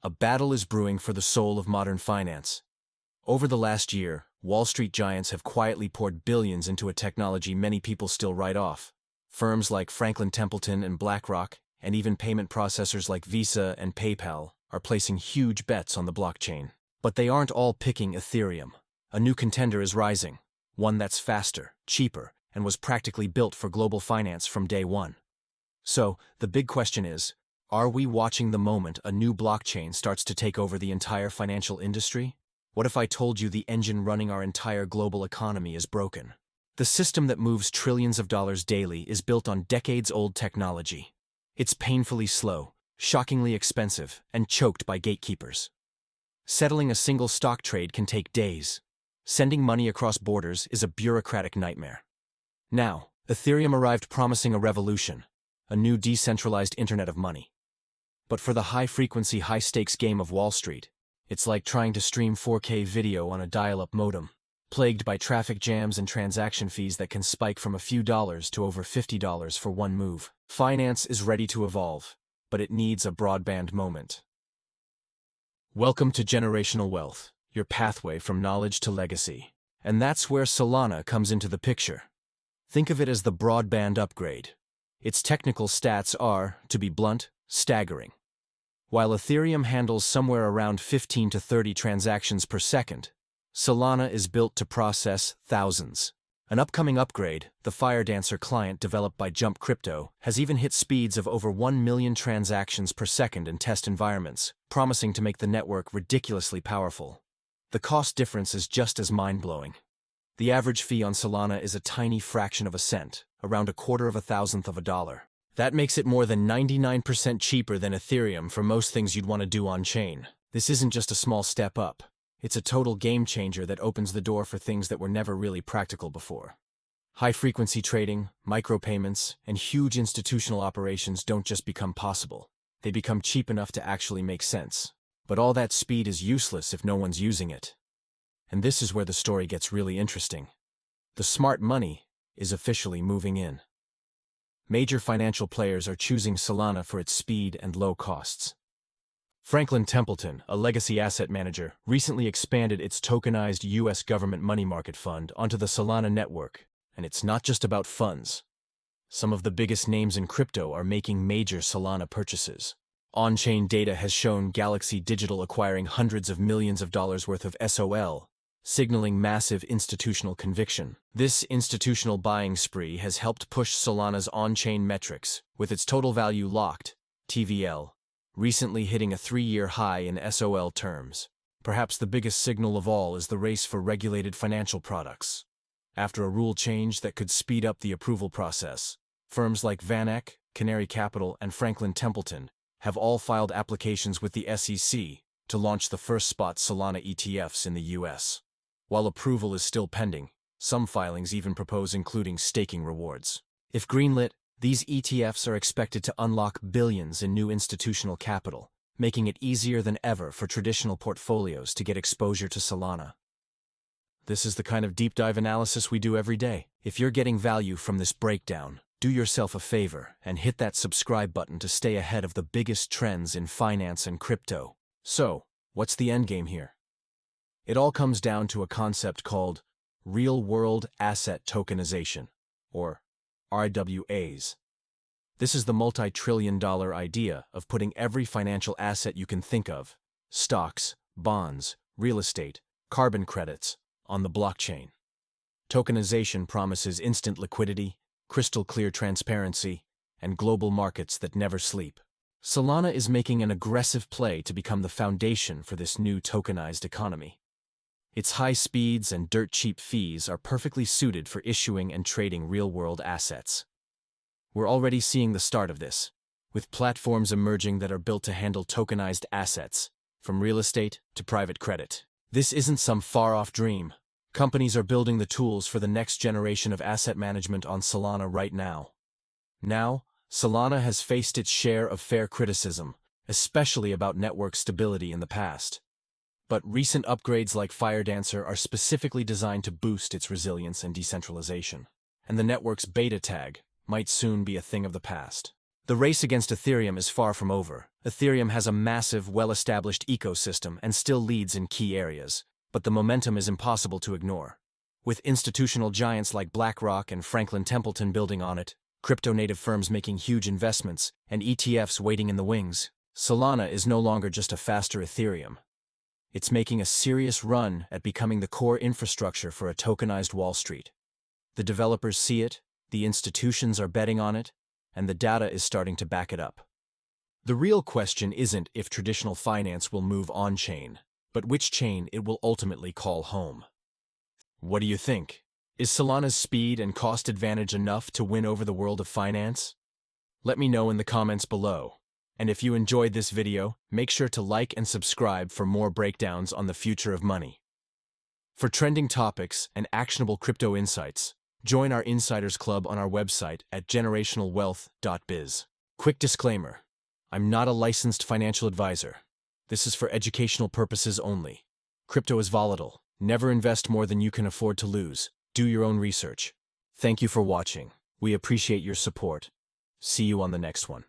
a battle is brewing for the soul of modern finance. Over the last year, Wall Street giants have quietly poured billions into a technology many people still write off. Firms like Franklin Templeton and BlackRock, and even payment processors like Visa and PayPal, are placing huge bets on the blockchain. But they aren't all picking Ethereum. A new contender is rising, one that's faster, cheaper, and was practically built for global finance from day one. So, the big question is, are we watching the moment a new blockchain starts to take over the entire financial industry? What if I told you the engine running our entire global economy is broken? The system that moves trillions of dollars daily is built on decades-old technology. It's painfully slow, shockingly expensive, and choked by gatekeepers. Settling a single stock trade can take days. Sending money across borders is a bureaucratic nightmare. Now, Ethereum arrived promising a revolution, a new decentralized internet of money. But for the high-frequency, high-stakes game of Wall Street, it's like trying to stream 4K video on a dial-up modem, plagued by traffic jams and transaction fees that can spike from a few dollars to over $50 for one move. Finance is ready to evolve, but it needs a broadband moment. Welcome to Generational Wealth, your pathway from knowledge to legacy. And that's where Solana comes into the picture. Think of it as the broadband upgrade. Its technical stats are, to be blunt, staggering. While Ethereum handles somewhere around 15 to 30 transactions per second, Solana is built to process thousands. An upcoming upgrade, the Firedancer client developed by Jump Crypto, has even hit speeds of over 1 million transactions per second in test environments, promising to make the network ridiculously powerful. The cost difference is just as mind-blowing. The average fee on Solana is a tiny fraction of a cent, around a quarter of a thousandth of a dollar. That makes it more than 99% cheaper than Ethereum for most things you'd want to do on-chain. This isn't just a small step up. It's a total game changer that opens the door for things that were never really practical before. High-frequency trading, micropayments, and huge institutional operations don't just become possible. They become cheap enough to actually make sense. But all that speed is useless if no one's using it. And this is where the story gets really interesting. The smart money is officially moving in. Major financial players are choosing Solana for its speed and low costs. Franklin Templeton, a legacy asset manager, recently expanded its tokenized U.S. government money market fund onto the Solana network, and it's not just about funds. Some of the biggest names in crypto are making major Solana purchases. On-chain data has shown Galaxy Digital acquiring hundreds of millions of dollars worth of SOL, signaling massive institutional conviction. This institutional buying spree has helped push Solana's on-chain metrics, with its total value locked, TVL, recently hitting a 3-year high in SOL terms. Perhaps the biggest signal of all is the race for regulated financial products. After a rule change that could speed up the approval process, firms like VanEck, Canary Capital, and Franklin Templeton have all filed applications with the SEC to launch the first spot Solana ETFs in the U.S. While approval is still pending, some filings even propose including staking rewards. If greenlit, these ETFs are expected to unlock billions in new institutional capital, making it easier than ever for traditional portfolios to get exposure to Solana. This is the kind of deep dive analysis we do every day. If you're getting value from this breakdown, do yourself a favor and hit that subscribe button to stay ahead of the biggest trends in finance and crypto. So, what's the endgame here? It all comes down to a concept called real-world asset tokenization, or RWAs. This is the multi-trillion-dollar idea of putting every financial asset you can think of, stocks, bonds, real estate, carbon credits, on the blockchain. Tokenization promises instant liquidity, crystal-clear transparency, and global markets that never sleep. Solana is making an aggressive play to become the foundation for this new tokenized economy. Its high speeds and dirt-cheap fees are perfectly suited for issuing and trading real-world assets. We're already seeing the start of this, with platforms emerging that are built to handle tokenized assets, from real estate to private credit. This isn't some far-off dream. Companies are building the tools for the next generation of asset management on Solana right now. Now, Solana has faced its share of fair criticism, especially about network stability in the past. But recent upgrades like Firedancer are specifically designed to boost its resilience and decentralization. And the network's beta tag might soon be a thing of the past. The race against Ethereum is far from over. Ethereum has a massive, well-established ecosystem and still leads in key areas, but the momentum is impossible to ignore. With institutional giants like BlackRock and Franklin Templeton building on it, crypto-native firms making huge investments, and ETFs waiting in the wings, Solana is no longer just a faster Ethereum. It's making a serious run at becoming the core infrastructure for a tokenized Wall Street. The developers see it, the institutions are betting on it, and the data is starting to back it up. The real question isn't if traditional finance will move on-chain, but which chain it will ultimately call home. What do you think? Is Solana's speed and cost advantage enough to win over the world of finance? Let me know in the comments below. And if you enjoyed this video, make sure to like and subscribe for more breakdowns on the future of money. For trending topics and actionable crypto insights, join our Insiders Club on our website at generationalwealth.biz. Quick disclaimer: I'm not a licensed financial advisor. This is for educational purposes only. Crypto is volatile. Never invest more than you can afford to lose. Do your own research. Thank you for watching. We appreciate your support. See you on the next one.